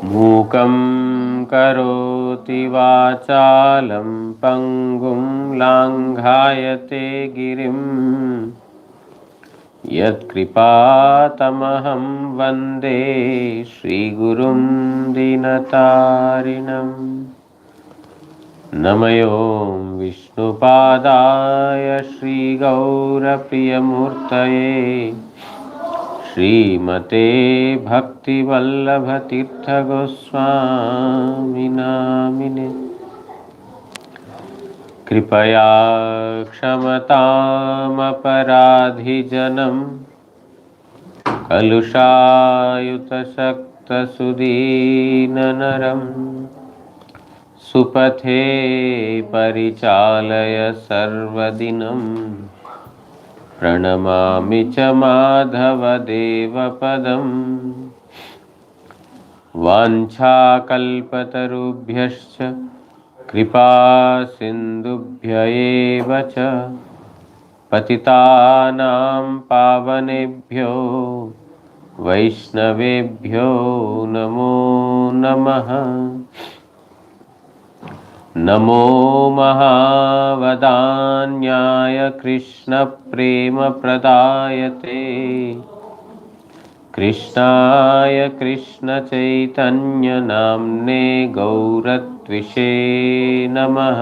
मूकं करोति वाचालं पङ्गुं लाङ्घायते गिरिं यत्कृपातमहं वन्दे श्रीगुरुं दीनतारिणम्। नमयो विष्णुपादाय श्रीगौरप्रियमूर्तये श्रीमते भक्तिवल्लभतीर्थगोस्वामिनामिने। कृपया क्षमतामपराधिजनं कलुषायुतशक्तसुदीननरं सुपथे परिचालय सर्वदिनं। प्रणमामि च माधवदेवपदम्। वाञ्छाकल्पतरुभ्यश्च कृपा सिन्धुभ्य एव च पतितानां पावनेभ्यो वैष्णवेभ्यो नमो नमः। नमो महावदान्याय कृष्णप्रेमप्रदायते कृष्णाय कृष्णचैतन्यनाम्ने गौरत्विषे नमः।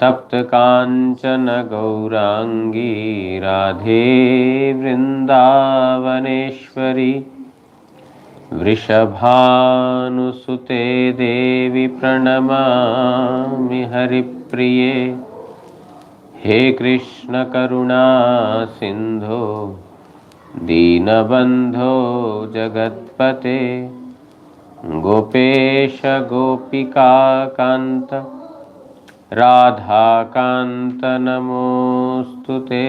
तप्तकाञ्चन गौराङ्गी राधे वृन्दावनेश्वरी वृषभानुसुते देवी प्रणमामि हरिप्रिये। हे कृष्ण करुणा सिन्धो दीनबन्धो जगत्पते गोपेश गोपिका कान्त राधाकान्त नमोऽस्तुते।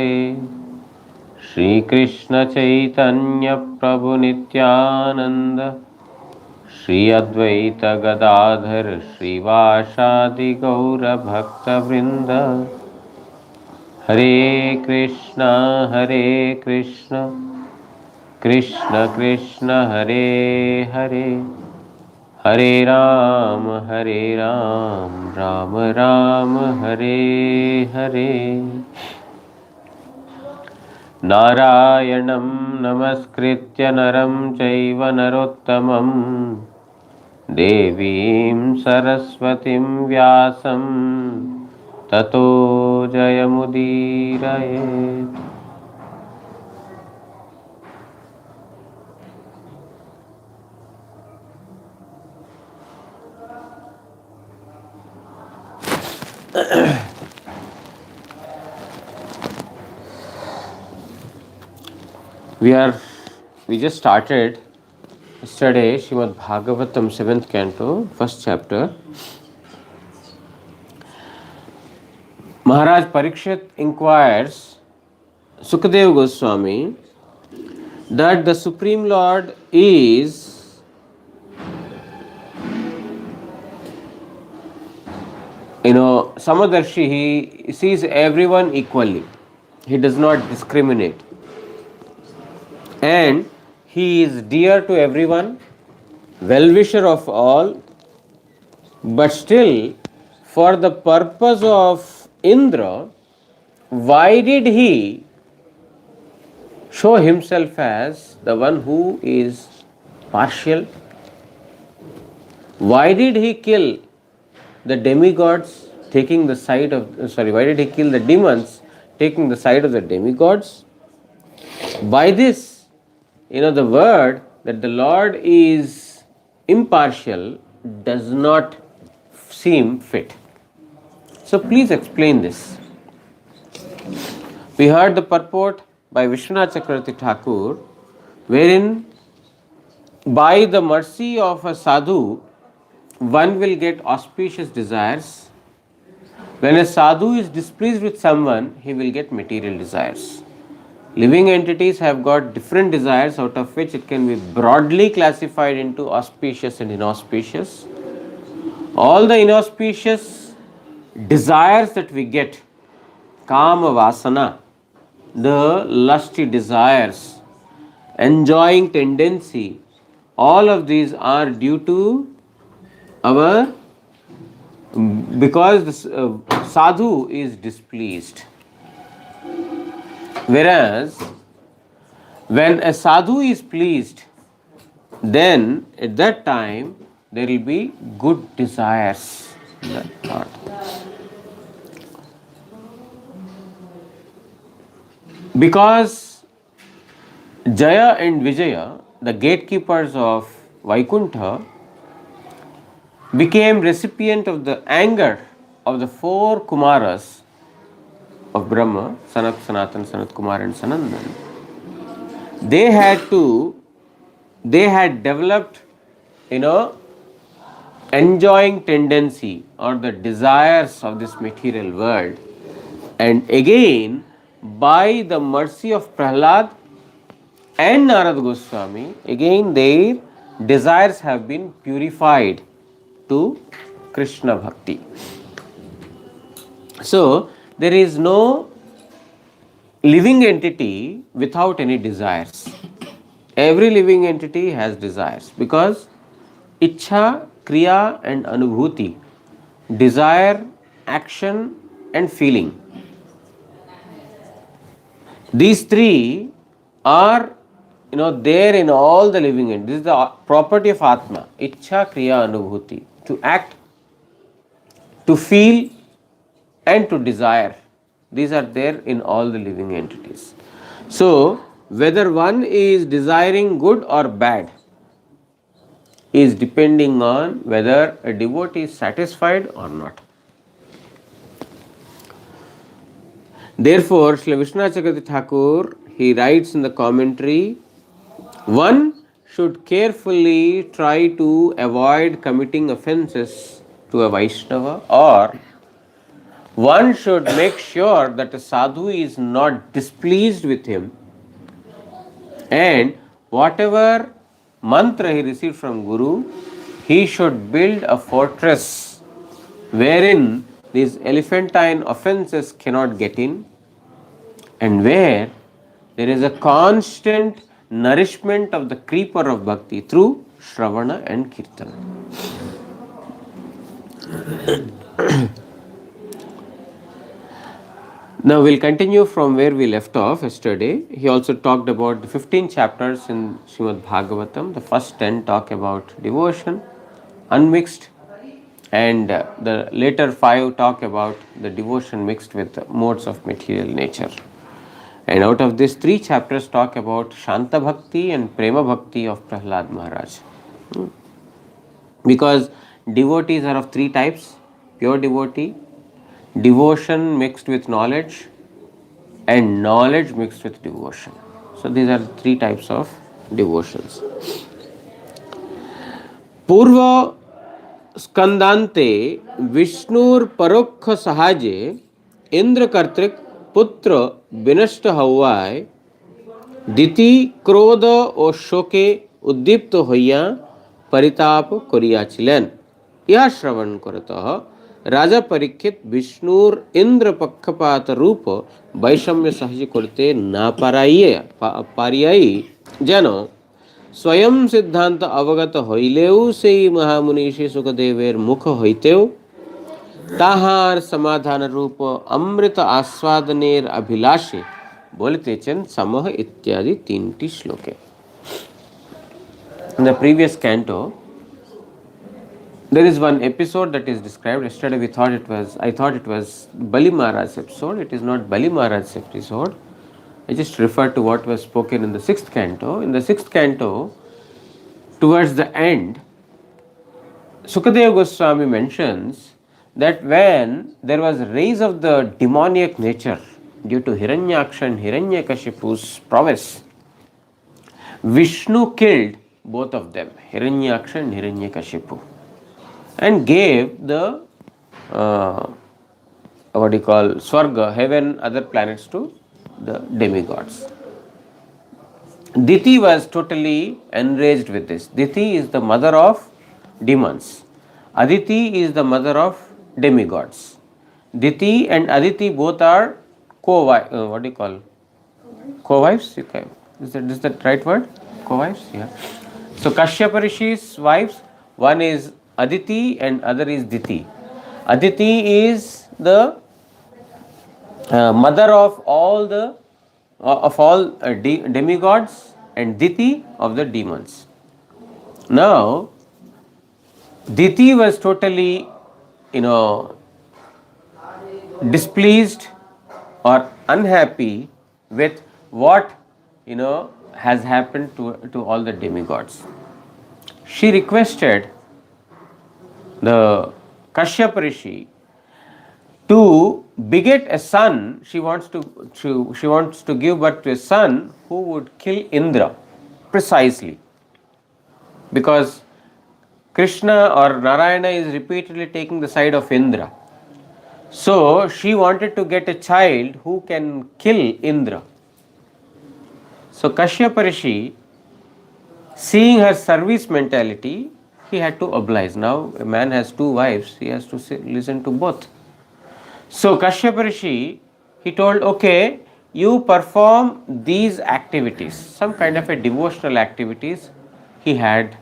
श्रीकृष्ण चैतन्य प्रभु नित्यानंद श्री अद्वैत गदाधर श्रीवासादि गौर भक्तवृंद। हरे कृष्ण कृष्ण कृष्ण हरे हरे, हरे राम राम राम हरे हरे। नारायणं नमस्कृत्य नरं चैव नरोत्तमं देवीं सरस्वतीं व्यासं ततो जयमुदीरयेत्। We just started yesterday Srimad Bhagavatam 7th canto, first chapter. Maharaj Parikshit inquires Sukadeva Goswami that the Supreme Lord is Samadarshi. He sees everyone equally. He does not discriminate. And he is dear to everyone, well-wisher of all, but still, for the purpose of Indra, why did he show himself as the one who is partial? Why did he kill the demigods taking the side of, why did he kill the demons taking the side of the demigods? By this, the word that the Lord is impartial does not seem fit. So please explain this. We heard the purport by Vishwanath Chakravarti Thakur, wherein by the mercy of a sadhu, one will get auspicious desires. When a sadhu is displeased with someone, he will get material desires. Living entities have got different desires, out of which it can be broadly classified into auspicious and inauspicious. All the inauspicious desires that we get, kama vasana, the lusty desires, enjoying tendency, All of these are due to our, because the sadhu is displeased. Whereas when a sadhu is pleased, then at that time there will be good desires in the heart. Because Jaya and Vijaya, the gatekeepers of Vaikuntha, became recipient of the anger of the four Kumaras of Brahma, Sanat, Sanatan, Sanat Kumar and Sanandan. They had developed, enjoying tendency or the desires of this material world. And again, by the mercy of Prahlad and Narad Goswami, again their desires have been purified to Krishna Bhakti. So, there is no living entity without any desires. Every living entity has desires because Ichha, Kriya and Anubhuti, desire, action and feeling. These three are there in all the living entities. This is the property of Atma, Ichha, Kriya, Anubhuti, to act, to feel and to desire. These are there in all the living entities. So, whether one is desiring good or bad is depending on whether a devotee is satisfied or not. Therefore, Srila Vishwanath Chakravarti Thakur, he writes in the commentary, one should carefully try to avoid committing offences to a Vaishnava, or one should make sure that a sadhu is not displeased with him, and whatever mantra he received from Guru, he should build a fortress wherein these elephantine offences cannot get in, and where there is a constant nourishment of the creeper of bhakti through Shravana and Kirtana. Now we'll continue from where we left off yesterday. He also talked about the 15 chapters in Srimad Bhagavatam. The first 10 talk about devotion, unmixed, and the later 5 talk about the devotion mixed with modes of material nature. And out of these 3 chapters talk about Shanta Bhakti and Prema Bhakti of Prahlad Maharaj. Because devotees are of 3 types: pure devotee, devotion mixed with knowledge, and knowledge mixed with devotion. So these are 3 types of devotions. Purva Skandante Vishnur Parokha Sahaje Indra Kartrik Putra Binashta Hawai Diti Krodha O Shoke Uddipto Hoya Paritap Koriyachilen. Yah Shravan Korataha राजा परीक्षित विष्णुर इंद्र पक्षपात रूप वैषम्य सहज करते ना पारियाई जेन स्वयं सिद्धांत अवगत हईलेउ से महामुनीषी सुखदेवेर मुख हईतेउ ताहार समाधान रूप अमृत आस्वादनेर अभिलाषे बोलतेचन समह इत्यादि 3 श्लोके. In the previous canto, there is one episode that is described. Yesterday I thought it was Bali Maharaj's episode. It is not Bali Maharaj's episode. I just refer to what was spoken in the 6th canto. In the 6th canto, towards the end, Sukadeva Goswami mentions that when there was a rise of the demoniac nature due to Hiranyaksha and Hiranyakashipu's prowess, Vishnu killed both of them, Hiranyaksha and Hiranyakashipu, and gave the Swarga, heaven, other planets to the demigods. Diti was totally enraged with this. Diti is the mother of demons. Aditi is the mother of demigods. Diti and Aditi both are co-wives? Is that right word? Co-wives? Yeah. So Kashyapa Rishi's wives, one is Aditi and other is Diti. Aditi is the mother of all demigods, and Diti of the demons. Now, Diti was totally, you know, displeased or unhappy with what has happened to all the demigods. She requested the Kashyap Rishi to beget a son. She wants to give birth to a son who would kill Indra, precisely because Krishna or Narayana is repeatedly taking the side of Indra. So she wanted to get a child who can kill Indra. So Kashyapa Rishi, seeing her service mentality, he had to oblige. Now a man has two wives, he has to listen to both. So Kashyapa Rishi, he told, okay, you perform these activities, some kind of a devotional activities he had,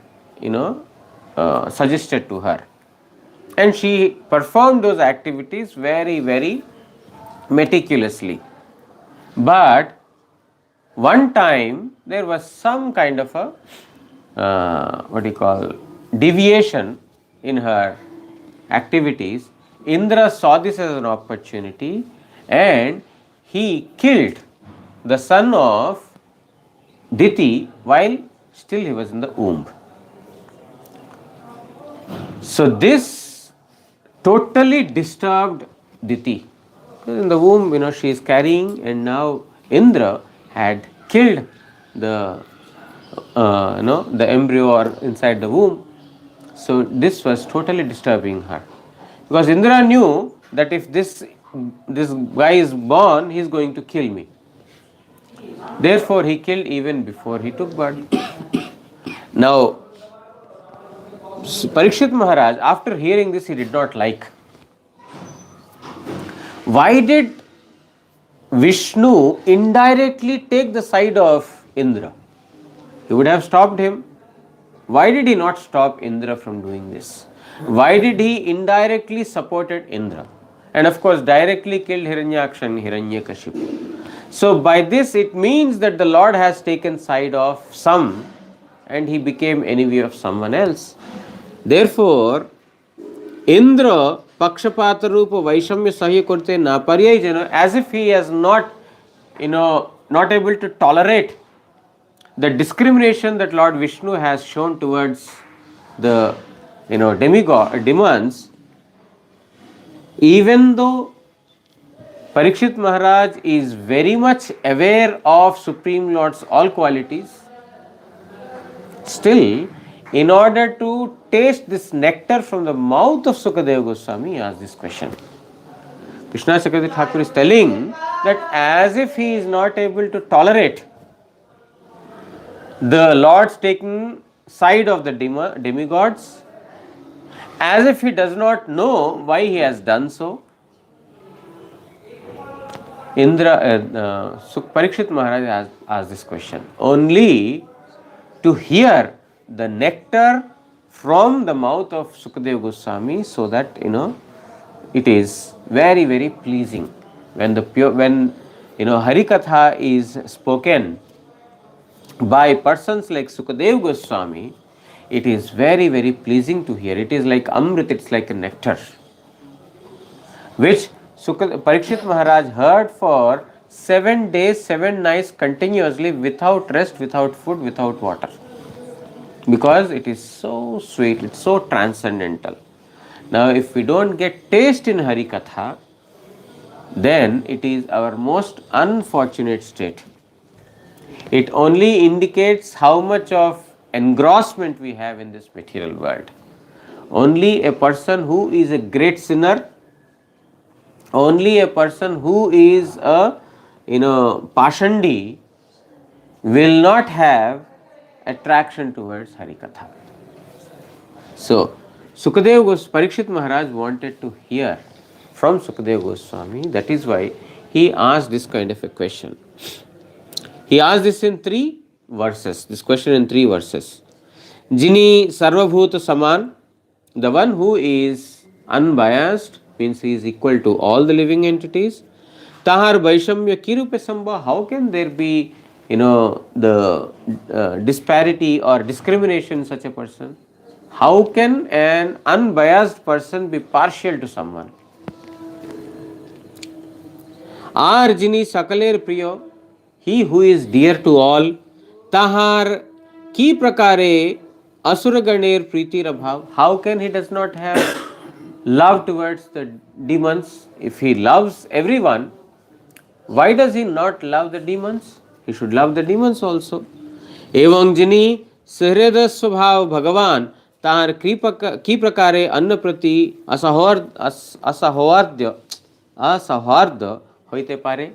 suggested to her. And she performed those activities very, very meticulously. But one time there was some kind of a deviation in her activities. Indra saw this as an opportunity and he killed the son of Diti while still he was in the womb. So this totally disturbed Diti. In the womb, she is carrying, and now Indra had killed the embryo or inside the womb. So this was totally disturbing her, because Indra knew that if this guy is born, he is going to kill me. Therefore, he killed even before he took birth. Now, Parikshit Maharaj, after hearing this, he did not like. Why did Vishnu indirectly take the side of Indra? He would have stopped him. Why did he not stop Indra from doing this? Why did he indirectly supported Indra? And of course, directly killed Hiranyaksha and Hiranyakashipu. So by this, it means that the Lord has taken side of some and he became enemy of someone else. Therefore, Indra Pakshapata Rupa Vaishamya Sahya Kurte Naparyay Jana, as if he is not able to tolerate the discrimination that Lord Vishnu has shown towards the demons. Even though Parikshit Maharaj is very much aware of Supreme Lord's all qualities, still, in order to taste this nectar from the mouth of Sukadeva Goswami, he asked this question. Krishna Chakravarti Thakur is telling that as if he is not able to tolerate the Lord's taking side of the demigods, as if he does not know why he has done so, Parikshit Maharaj has asked this question only to hear the nectar from the mouth of Sukadeva Goswami, so that it is very, very pleasing. When Harikatha is spoken by persons like Sukadeva Goswami, it is very, very pleasing to hear. It is like Amrit, it's like a nectar, which Parikshit Maharaj heard for 7 days, 7 nights continuously, without rest, without food, without water. Because it is so sweet, it's so transcendental. Now, if we don't get taste in Harikatha, then it is our most unfortunate state. It only indicates how much of engrossment we have in this material world. Only a person who is a great sinner, only a person who is a Pashandi will not have attraction towards Harikatha. So, Parikshit Maharaj wanted to hear from Sukadeva Goswami. That is why he asked this kind of a question. He asked this in 3 verses, this question in 3 verses. Jini Sarvabhuta Saman, the one who is unbiased, means he is equal to all the living entities. Tahar Vaishamya Kirupe Sambha, how can there be, the disparity or discrimination in such a person? How can an unbiased person be partial to someone? Ar Jini Sakaler Priyo, he who is dear to all, Tahar Ki Prakare Asuraganer Priti Rabhav, how can he does not have love towards the demons? If he loves everyone, why does he not love the demons? He should love the demons also. एवं जिनी सहृद स्वभाव भगवान तार की प्रकारे अन्न प्रति असौहार्द होते पारे.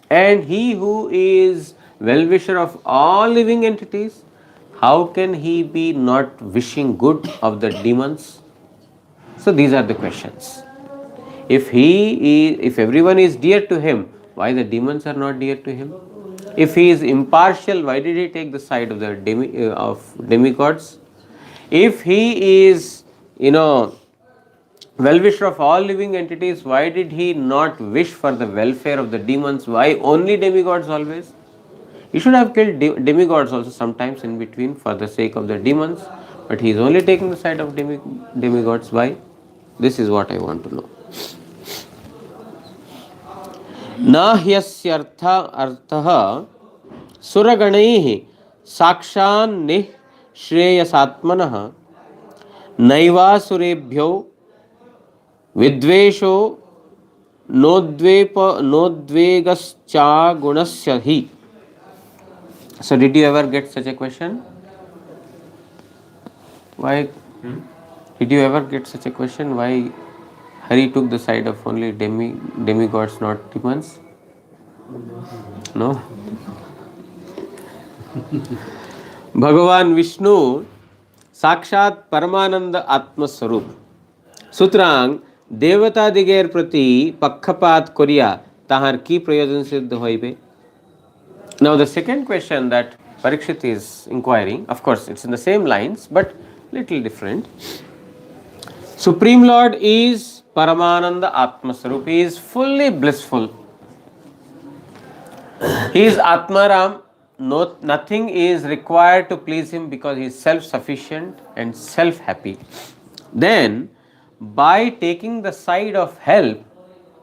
And he who is well-wisher of all living entities, how can he be not wishing good of the demons? So these are the questions. If everyone is dear to him, why the demons are not dear to him? If he is impartial, why did he take the side of the demigods? If he is, well-wisher of all living entities, why did he not wish for the welfare of the demons? Why only demigods always? He should have killed demigods also sometimes in between for the sake of the demons, but he is only taking the side of demigods. Why? This is what I want to know. न ह्यस्यर्थ अर्थः सुरगणैः साक्षान्निःश्रेयसात्मनः नैवासुरेभ्यो विद्वेषो नोद्वेगश्चागुणस्य हि. So did you ever get such a question? Why did you ever get such a question? Why Hari took the side of only demigods, not demons? No? Bhagavan Vishnu Sakshat Paramananda Atma Swarup. Sutrang Devata Diger Prati Pakhapat Korea Tahar Ki Prayojan Siddha Hoibe. Now the second question that Parikshit is inquiring, of course it's in the same lines but little different. Supreme Lord is Paramananda Atma Swarup. He is fully blissful. He is Atmaram. Nothing is required to please him because he is self-sufficient and self-happy. Then, by taking the side of help,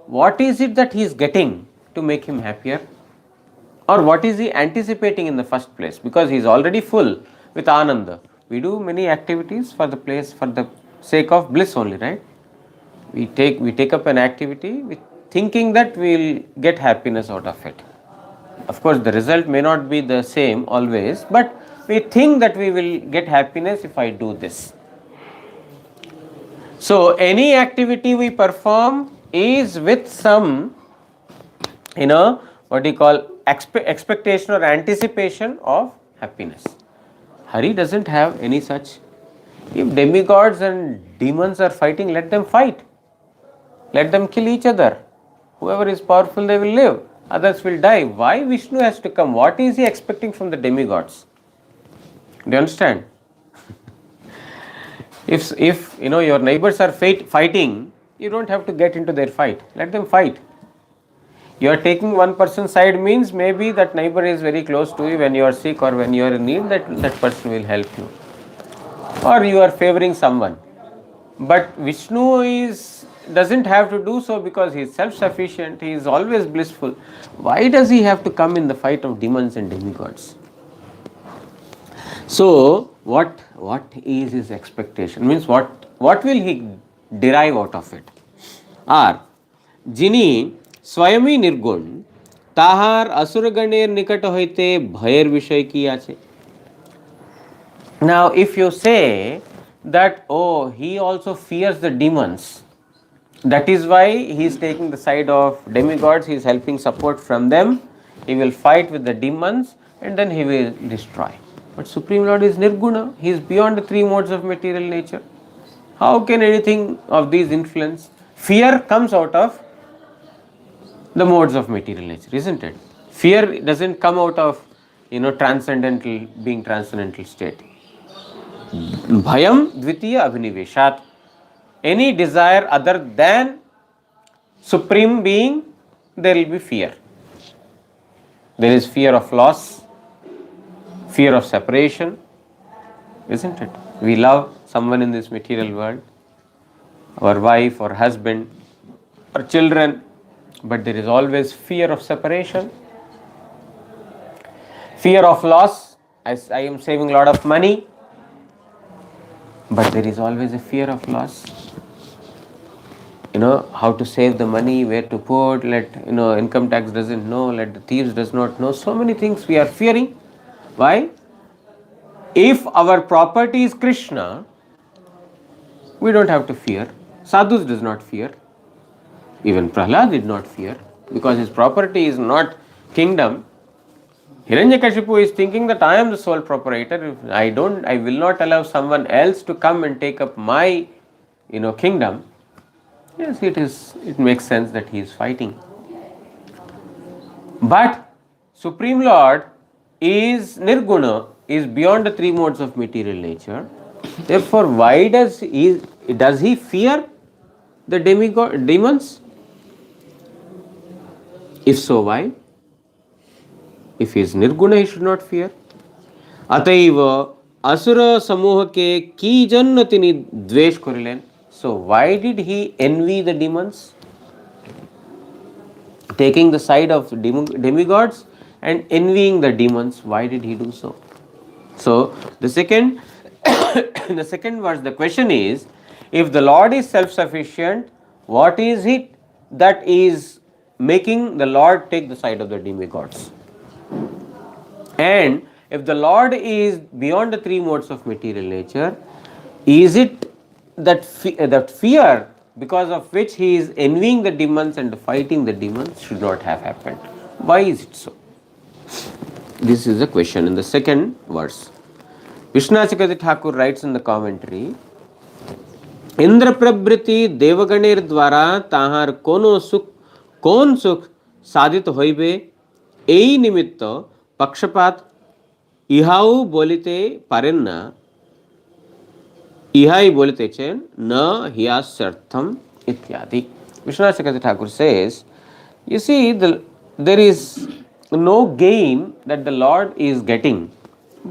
what is it that he is getting to make him happier? Or what is he anticipating in the first place? Because he is already full with Ananda. We do many activities for the sake of bliss only, right? We take up an activity with thinking that we will get happiness out of it. Of course, the result may not be the same always, but we think that we will get happiness if I do this. So, any activity we perform is with some, what do you call, expectation or anticipation of happiness. Hari doesn't have any such. If demigods and demons are fighting, let them fight. Let them kill each other. Whoever is powerful, they will live. Others will die. Why Vishnu has to come? What is he expecting from the demigods? Do you understand? If your neighbors are fighting, you don't have to get into their fight. Let them fight. You are taking one person's side means maybe that neighbor is very close to you when you are sick or when you are in need, that person will help you. Or you are favoring someone. But Vishnu doesn't have to do so because he is self-sufficient, he is always blissful. Why does he have to come in the fight of demons and demigods? So, what is his expectation? Means what will he derive out of it? Or, Jini Swayami Nirgun Tahar Asuraganer Nikat Hoite Bhayer Vishay ki ache. Now, if you say that, oh, he also fears the demons, that is why he is taking the side of demigods, he is helping support from them, he will fight with the demons and then he will destroy. But Supreme Lord is Nirguna, he is beyond the three modes of material nature. How can anything of these influence? Fear comes out of the modes of material nature, isn't it? Fear doesn't come out of, transcendental state. Bhayam dvitiya abhiniveshat. Any desire other than supreme being, there will be fear. There is fear of loss, fear of separation, isn't it? We love someone in this material world, our wife or husband or children, but there is always fear of separation, fear of loss. I am saving a lot of money, but there is always a fear of loss. How to save the money, where to put, let income tax doesn't know, let the thieves does not know. So many things we are fearing. Why? If our property is Krishna, we don't have to fear. Sadhus does not fear. Even Prahlad did not fear, because his property is not kingdom. Hiranyakashipu is thinking that I am the sole proprietor. If I will not allow someone else to come and take up my kingdom. Yes, it makes sense that he is fighting. But Supreme Lord is Nirguna, is beyond the three modes of material nature. Therefore, why does he fear the demons? If so, why? If he is Nirguna, he should not fear. Ataiva Asura Samohake ki jannatini dvesh korilen. So why did he envy the demons? Taking the side of demigods and envying the demons, why did he do so? So the second in the second verse, the question is, if the Lord is self-sufficient, what is it that is making the Lord take the side of the demigods? And if the Lord is beyond the three modes of material nature, is it that fear because of which he is envying the demons and fighting the demons should not have happened? Why is it so? This is the question in the second verse. Vishwanath Chakravarti Thakur writes in the commentary, Indra प्रभृति देवगणेर द्वारा ताहार कौन सुख साधित होइबे এই নিমিত্ত পক্ষপাত ইহাও বলিতে পারেন না, ইহাই বলিতেছেন না হিয়াস্যর্থম ইত্যাদি. Vishwanath Chakravarti Thakur says, you see, there is no gain that the Lord is getting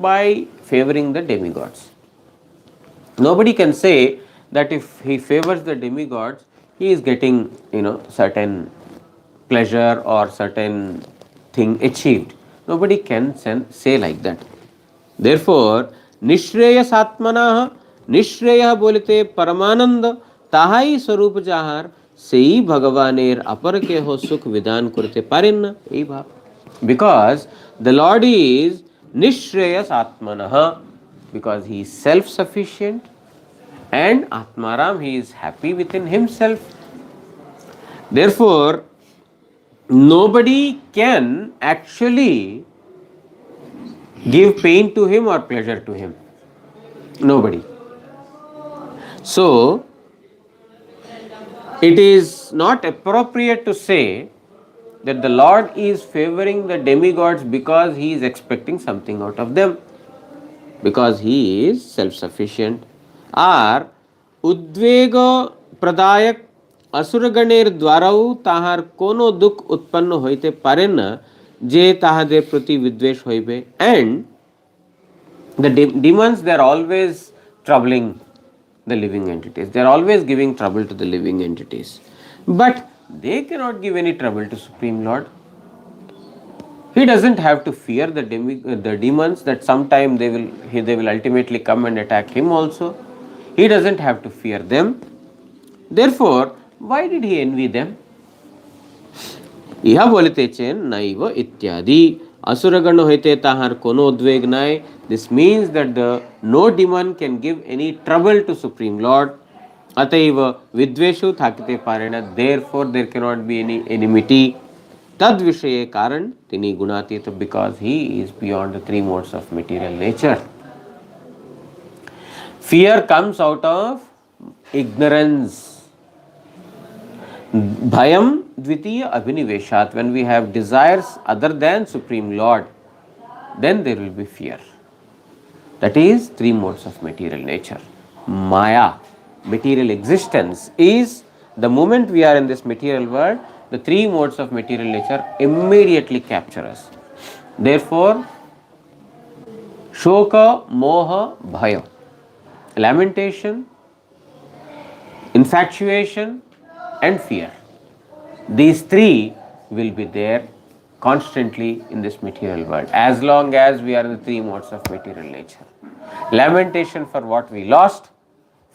by favoring the demigods. Nobody can say that if he favors the demigods, he is getting certain pleasure or certain thing achieved. Nobody can say like that. Therefore, nishreyasatmanah, निश्रेय बोलते परमानंद ताहाई स्वरूप जाहार सेई भगवानेर अपर के हो सुख विधान करते पारेन ना यही भाव. Because the Lord is nishreyas atmanah, because he is self-sufficient, and Atmaram, he is happy within himself. Therefore, nobody can actually give pain to him or pleasure to him. Nobody. So, it is not appropriate to say that the Lord is favoring the demigods because he is expecting something out of them, because he is self-sufficient. Or उद्वेग प्रदायक असुरगणेर द्वाराও তাহার কোনো দুঃখ উৎপন্ন হইতে পারে না যে তাহাদের প্রতি বিদ্বেষ হইবে. And the demons, they are always troubling the living entities. They are always giving trouble to the living entities. But they cannot give any trouble to Supreme Lord. He doesn't have to fear the demons that sometime they will ultimately come and attack him also. He doesn't have to fear them. Therefore, why did he envy them? ইহা বলিতেছেন নাইব ইত্যাদি असुरगण হইতে তাহার কোনো উদ্বেগ নাই. This means that no demon can give any trouble to Supreme Lord. अतएव विद्वेषु থাকিতে পারে না. Therefore, there cannot be any enmity. तद विषये कारण তিনি গুণাতীত, because he is beyond the three modes of material nature. Fear comes out of ignorance. Bhayam dvitiya abhiniveshat. When we have desires other than Supreme Lord, then there will be fear. That is three modes of material nature. Maya, material existence, is the moment we are in this material world, the three modes of material nature immediately capture us. Therefore, shoka, moha, bhaya, lamentation, infatuation, and fear. These three will be there constantly in this material world as long as we are in the three modes of material nature. Lamentation for what we lost,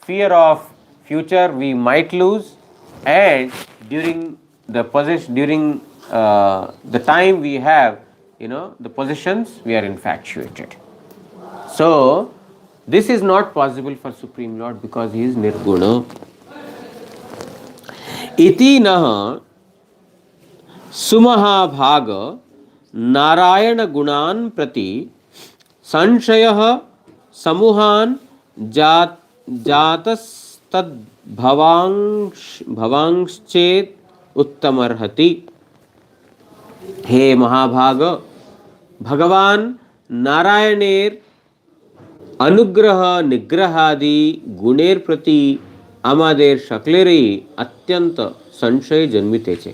fear of future we might lose, and during the possession, during the time we have, the possessions, we are infatuated. So this is not possible for Supreme Lord because he is Nirguna. इति नः सुमहाभाग नारायण गुणान् प्रति संशयः समूहान् भवांश्चेत् उत्तमर्हति. हे महाभाग, भगवान नारायणेर अनुग्रह निग्रहादि गुणेर प्रति আমাদের সকলেরই অত্যন্ত সংশয় জন্মিতেছে.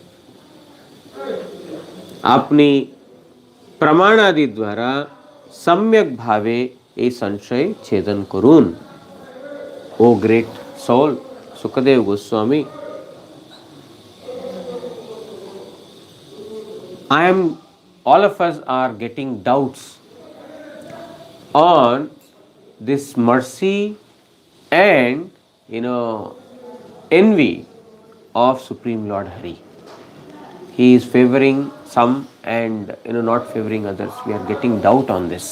আপনি প্রমাণাদি দ্বারা সম্যক ভাবে এই সংশয় ছেদন করুন. O great soul Sukhdev Goswami, all of us are getting doubts on this mercy and envy of Supreme Lord Hari. He is favoring some and not favoring others. We are getting doubt on this.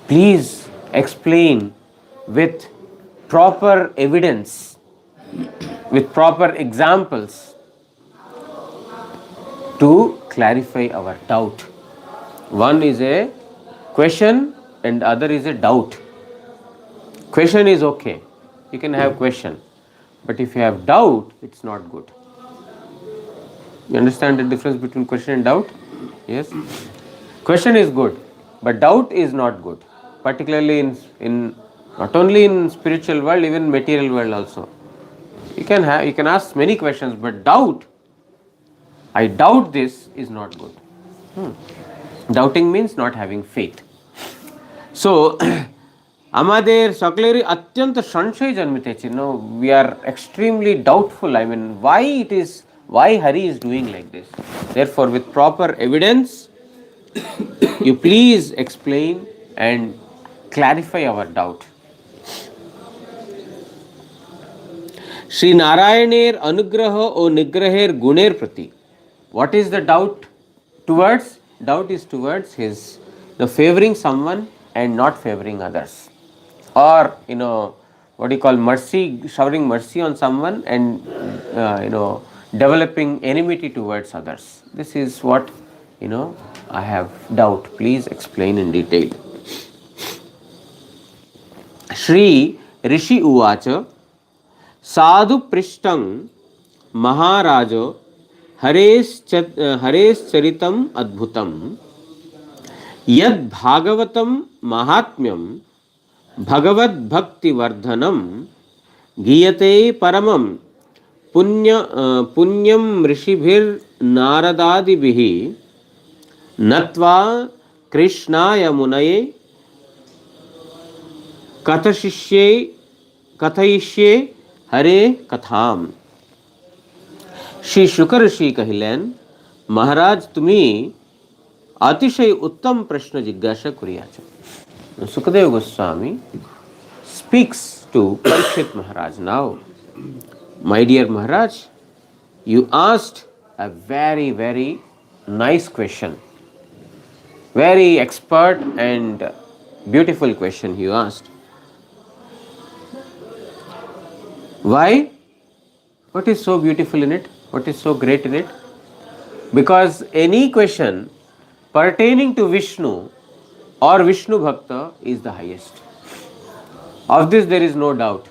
Please explain with proper evidence, with proper examples to clarify our doubt. One is a question and other is a doubt. Question is okay, you can have question, but if you have doubt, it's not good. You understand the difference between question and doubt? Yes. Question is good, but doubt is not good, particularly in not only in spiritual world, even material world also. You can ask many questions, but doubt, I doubt this, is not good. Doubting means not having faith. So আমাদের সকলেরই অত্যন্ত সংশয় জন্মিতেছে. We are extremely doubtful. I mean, why Hari is doing like this? Therefore, with proper evidence, you please explain and clarify our doubt. Shri Narayaner anugraha o nigraher guner prati. What is the doubt towards? Doubt is towards the favoring someone and not favoring others. Or what do you call mercy, showering mercy on someone and developing enmity towards others. This is what I have doubt. Please explain in detail. Shri Rishi Uvacha Sadhu Prishtang Maharajo Hares Charitam Adbhutam Yad Bhagavatam Mahatmyam Bhagavad भक्ति वर्धनम गीयते परमं पुण्यम ऋषिभिर नारदादिभिः नत्वा कृष्णाय मुनये कथयिष्ये हरे कथाम. श्री शुक ऋषि कहिलेन, महाराज तुम्ही अतिशय उत्तम प्रश्न जिज्ञासा करियाછો. Sukadeva Goswami speaks to Parikshit Maharaj now. My dear Maharaj, you asked a very, very nice question. Very expert and beautiful question you asked. Why? What is so beautiful in it? What is so great in it? Because any question pertaining to Vishnu or Vishnu Bhakta is the highest. Of this there is no doubt.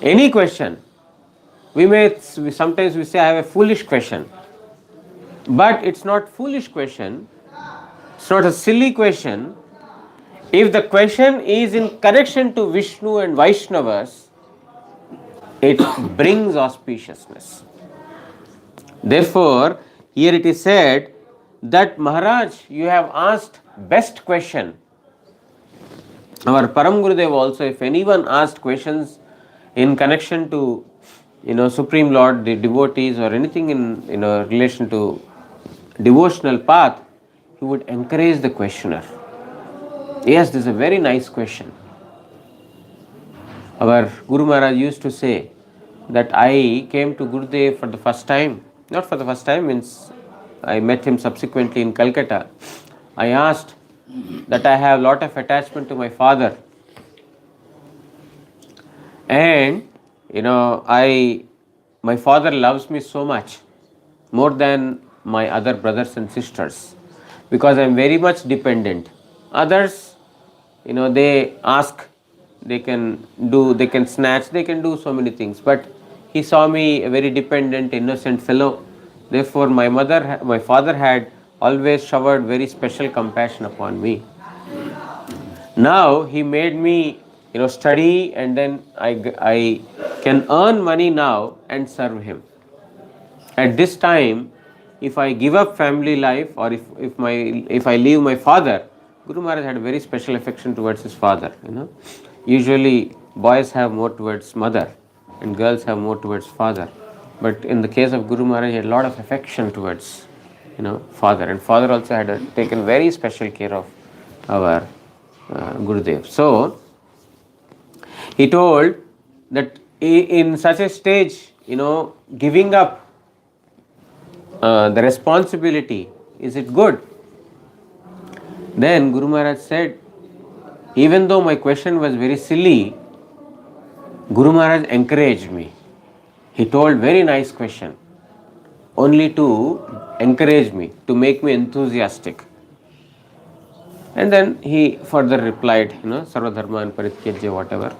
Any question, sometimes we say I have a foolish question, but it's not foolish question, it's not a silly question, If the question is in connection to Vishnu and Vaishnavas, it brings auspiciousness. Therefore, here it is said that Maharaj, you have asked best question. Our Param Gurudev also, if anyone asked questions in connection to Supreme Lord, the devotees, or anything in relation to devotional path, he would encourage the questioner. Yes, this is a very nice question. Our Guru Maharaj used to say that I came to Gurudev for the first time, not for the first time, means I met him subsequently in Calcutta. I asked that I have a lot of attachment to my father, and my father loves me so much, more than my other brothers and sisters, because I am very much dependent. Others, they ask, they can snatch, they can do so many things, but he saw me a very dependent, innocent fellow. Therefore, my father had always showered very special compassion upon me. Now he made me study, and then I can earn money now and serve him. At this time, if I give up family life, or if I leave my father, Guru Maharaj had a very special affection towards his father. Usually boys have more towards mother and girls have more towards father, but in the case of Guru Maharaj, he had a lot of affection towards father, and father also had taken very special care of our Gurudev. So he told that in such a stage, giving up the responsibility, is it good? Then Guru Maharaj said, even though my question was very silly, Guru Maharaj encouraged me. He told very nice question, only to encourage me, to make me enthusiastic. And then he further replied, Sarva Dharman Parityajya, whatever.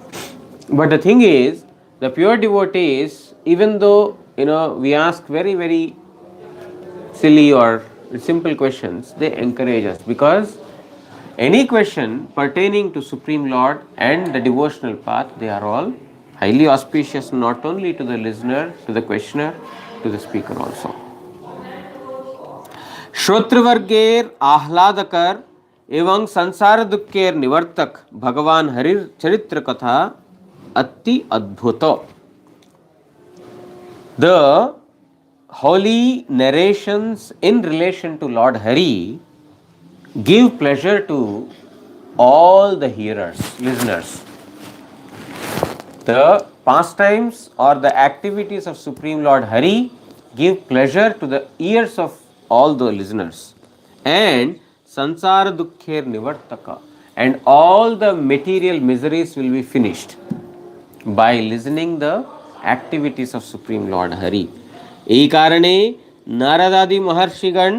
But the thing is, the pure devotees, even though we ask very, very silly or simple questions, they encourage us, because any question pertaining to Supreme Lord and the devotional path, they are all highly auspicious, not only to the listener, to the questioner, to the speaker also. श्रोत्रवर्गेर आह्लादकर एवं संसार दुखेर निवर्तक भगवान हरिर चरित्र कथा अति अद्भुत. The holy narrations in relation to Lord Hari give pleasure to all the hearers, listeners. The pastimes or the activities of Supreme Lord Hari give pleasure to the ears of all the listeners. And sansara dukkher nivartaka, and all the material miseries will be finished by listening the activities of Supreme Lord Hari. এই কারণে নারদাদি মহর্ষিগণ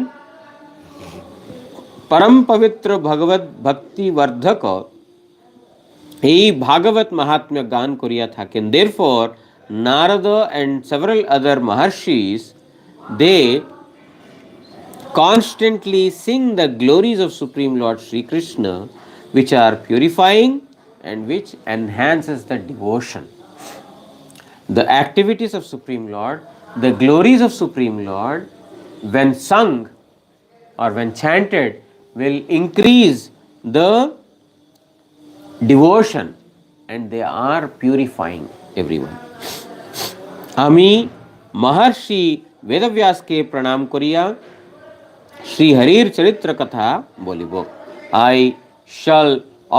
परम पवित्र भगवत भक्ति वर्धक এই भागवत महात्म्य गान करिया थाकेन. Therefore, Narada and several other Maharshis, they constantly sing the glories of Supreme Lord Sri Krishna, which are purifying and which enhances the devotion. The activities of Supreme Lord, the glories of Supreme Lord, when sung or when chanted, will increase the devotion, and they are purifying everyone. আমি महर्षि वेदव्यासকে প্রণাম করিয়া শ্রী হরির চরিত্র কথা বলিব. I shall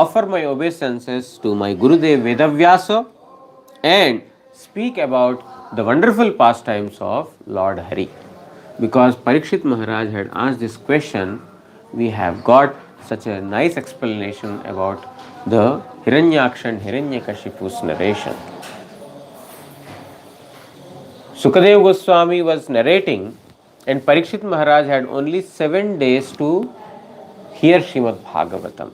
offer my obeisances to my Gurudev Vedavyasa and speak about the wonderful pastimes of Lord Hari. Because Parikshit Maharaj had asked this question, we have got such a nice explanation about the Hiranyaksha and Hiranyakashipu's narration. Sukadeva Goswami was narrating, and Parikshit Maharaj had only 7 days to hear Srimad Bhagavatam.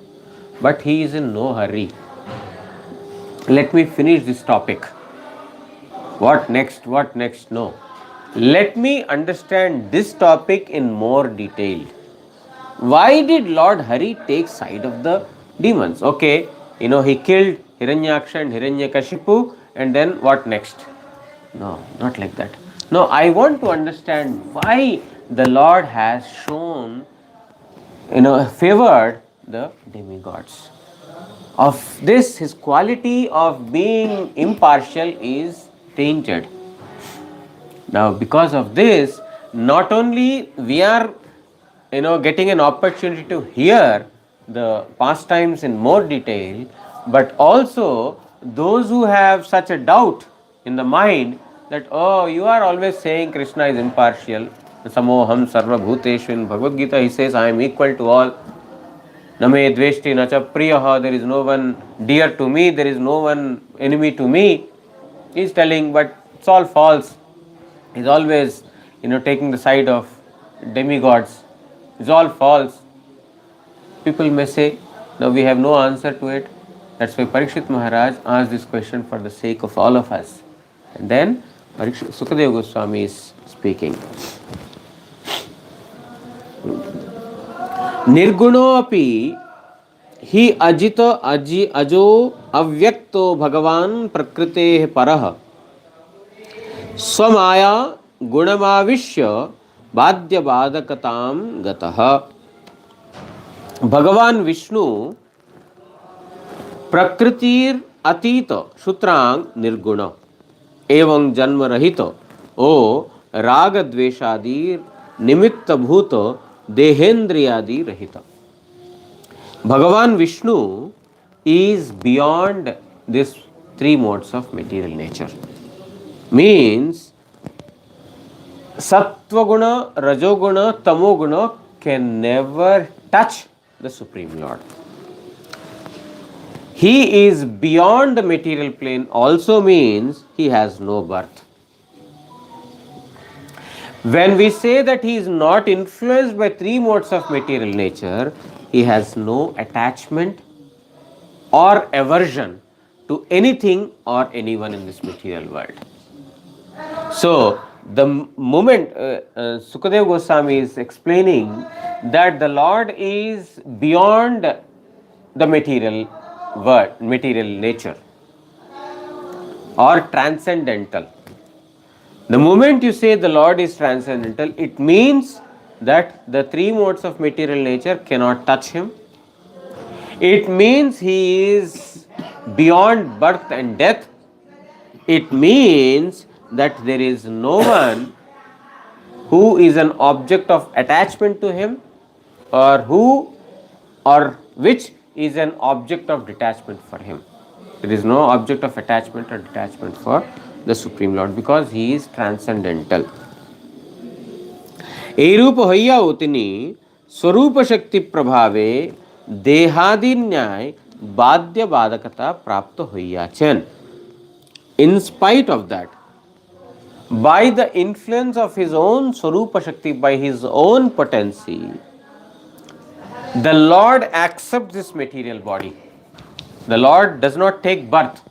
But he is in no hurry. Let me finish this topic. What next? What next? No. Let me understand this topic in more detail. Why did Lord Hari take side of the demons. Okay, he killed Hiranyaksha and Hiranyakashipu, and then what next? No, not like that. No, I want to understand why the Lord has shown, favored the demigods. Of this, his quality of being impartial is tainted. Now, because of this, not only we are, getting an opportunity to hear the pastimes in more detail, but also those who have such a doubt in the mind that, oh, you are always saying Krishna is impartial. Samoham sarva bhuteshu, in Bhagavad Gita he says, I am equal to all. Name dveshti nacha priyaha, there is no one dear to me, there is no one enemy to me. He is telling, but it's all false. He is always, taking the side of demigods. It's all false. People may say, now we have no answer to it. That's why Parikshit Maharaj asked this question for the sake of all of us. And then Sukadeva Goswami is speaking. निर्गुणोऽपि हि अजित अजो अव्यक्तो भगवान् प्रकृतेः परः स्वमाया गुणमाविश्य बाध्यबाधकतां गतः. भगवान विष्णु प्रकृतिर अतीत सूत्रांग निर्गुण एवं जन्म रहित ओ राग द्वेषादि निमित्त भूत देहेन्द्रियादि रहित. Bhagavan Vishnu is beyond these three modes of material nature. Means Sattva guna, Rajoguna, Tamoguna can never touch the Supreme Lord. He is beyond the material plane also means he has no birth. When we say that he is not influenced by three modes of material nature, he has no attachment or aversion to anything or anyone in this material world. So, the moment Sukadeva Goswami is explaining that the Lord is beyond the material world, material nature or transcendental. The moment you say the Lord is transcendental, it means that the three modes of material nature cannot touch him. It means he is beyond birth and death. It means that there is no one who is an object of attachment to him or which is an object of detachment for him. There is no object of attachment or detachment for the Supreme Lord because he is transcendental. एरूप हय्याओ तिनी स्वरूप शक्ति प्रभावे देहादि न्याय बाध्य बाधकता प्राप्त हय्याचन. In spite of that, by the influence of his own Swarupa Shakti, by his own potency, the Lord accepts this material body. The Lord does not take birth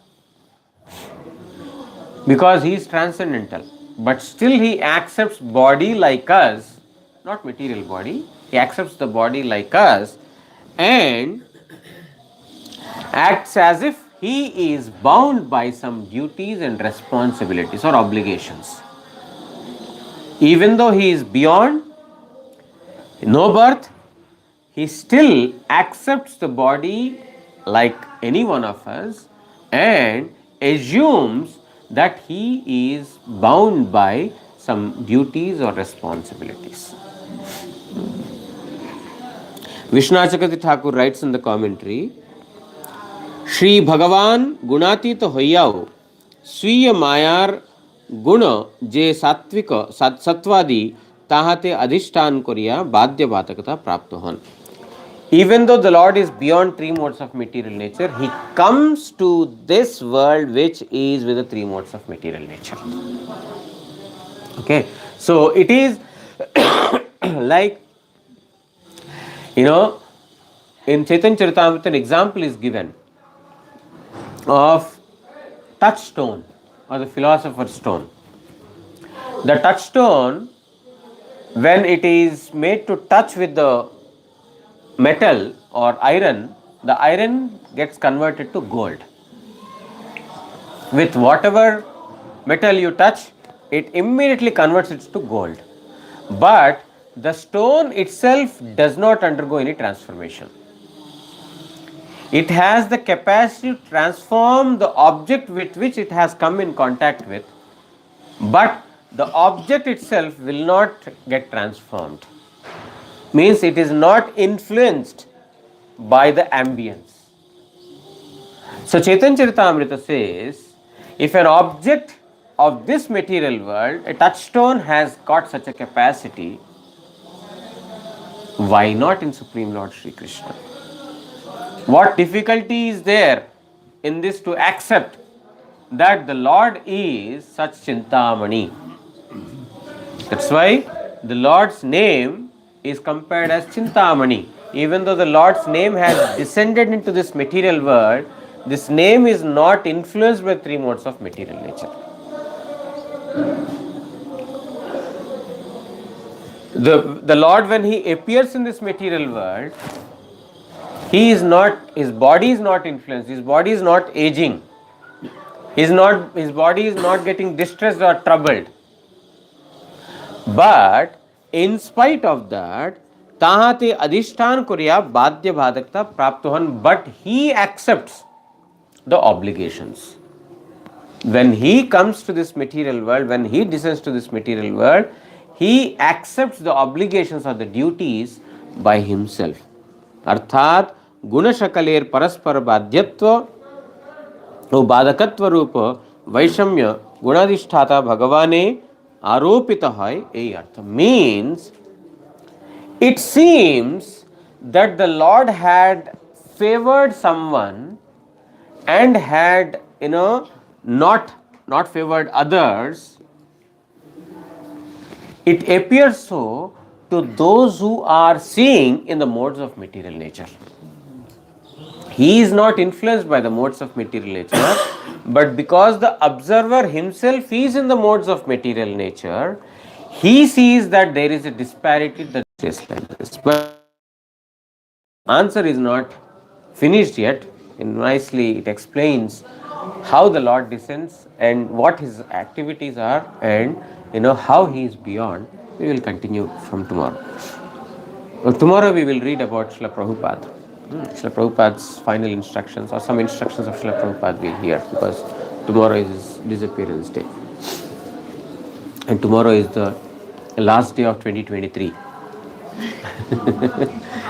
because he is transcendental, but still he accepts body like us, not material body. He accepts the body like us and acts as if he is bound by some duties and responsibilities or obligations. Even though he is beyond, no birth, he still accepts the body like any one of us and assumes that he is bound by some duties or responsibilities. Vishwanath Chakravarti Thakur writes in the commentary, Shri भगवान गुणातीत होइयाओ स्वीय मायार गुण जे सात्विक सत्वादि ताहाते अधिष्ठान करिया बाध्य बाधकता प्राप्त हन. Even though the Lord is beyond three modes of material nature, he comes to this world which is with the three modes of material nature. Okay, so it is like, in Chaitanya Charitamrita an example is given of touchstone or the philosopher's stone. The touchstone, when it is made to touch with the metal or iron, the iron gets converted to gold. With whatever metal you touch, it immediately converts it to gold. But the stone itself does not undergo any transformation. It has the capacity to transform the object with which it has come in contact with, but the object itself will not get transformed. Means it is not influenced by the ambience. So Chaitanya Charitamrita says, if an object of this material world, a touchstone, has got such a capacity, why not in Supreme Lord Sri Krishna? What difficulty is there in this to accept that the Lord is such Chintamani? That's why the Lord's name is compared as Chintamani. Even though the Lord's name has descended into this material world, this name is not influenced by three modes of material nature. The Lord, when He appears in this material world, His body is not influenced, His body is not aging, His body is not getting distressed or troubled. But in spite of that, tahate adhishtan kurya badya bhadakta praptohan, but He accepts the obligations. When He comes to this material world, when He descends to this material world, He accepts the obligations or the duties by Himself. Arthat गुणशकलेर परस्पर बाध्यत्व और बाधकत्व रूप वैषम्य गुणाधिष्ठाता भगवाने आरोपित है यही अर्थ. Means it seems that the Lord had favored someone and had not favored others. It appears so to those who are seeing in the modes of material nature. He is not influenced by the modes of material nature, but because the observer himself is in the modes of material nature, he sees that there is a disparity that is like this. But answer is not finished yet. And nicely it explains how the Lord descends and what His activities are, and how He is beyond. We will continue from tomorrow. Tomorrow we will read about Srila Prabhupada. Srila Prabhupada's final instructions, or some instructions of Srila Prabhupada we'll hear, because tomorrow is his disappearance day. And tomorrow is the last day of 2023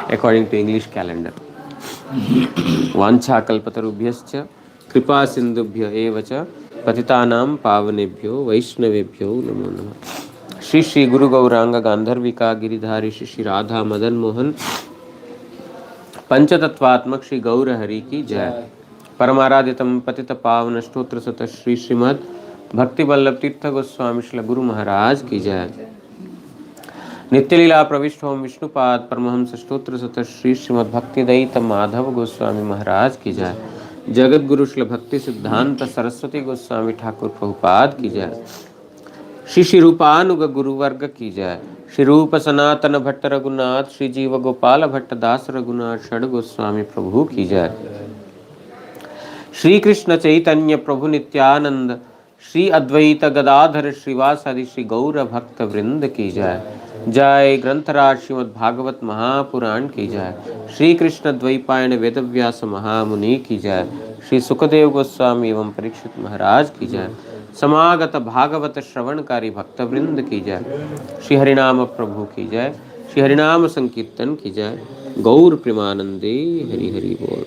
according to English calendar. Vancha kalpatarubhyascha kripa sindhubhya evacha patitanam pavanebhyo vaishnavebhyo namo namah. Shri Shri Guru Gauranga Gandharvika Giridhari Shri Shri Radha Madan Mohan पंचतत्वात्मक Shri Gaur Hari की जय. परमाराधितम पतित पावन स्तोत्र सत श्री श्रीमद भक्ति वल्लभ तीर्थ गोस्वामी श्री गुरु महाराज की जय. नित्य लीला प्रविष्ट ओम विष्णुपाद परमहंस स्तोत्र सत श्री श्रीमद भक्ति दयित माधव गोस्वामी महाराज की जय. जगत गुरु श्री भक्ति सिद्धांत सरस्वती गोस्वामी ठाकुर प्रभुपाद की जय. श्री श्री रूपानुग गुरुवर्ग की जय. श्री रूप सनातन भट्ट रघुनाथ श्री जीव गोपाल भट्ट दास रघुनाथ षड गोस्वामी प्रभु की जय. श्री कृष्ण चैतन्य प्रभु नित्यानंद श्री अद्वैत गदाधर श्रीवासादि श्री गौर भक्त वृंद की जय. जय ग्रंथराज श्रीमद् भागवत महापुराण की जय. श्री कृष्ण द्वैपायन वेदव्यास महामुनि की जय. श्री सुखदेव गोस्वामी एवं परीक्षित महाराज की जय. समागत भागवत श्रवणकारी भक्तवृंद की जय. श्री हरिनाम प्रभु की जय. श्री हरिनाम संकीर्तन की जय. गौर प्रेमानंदे हरि हरि बोल.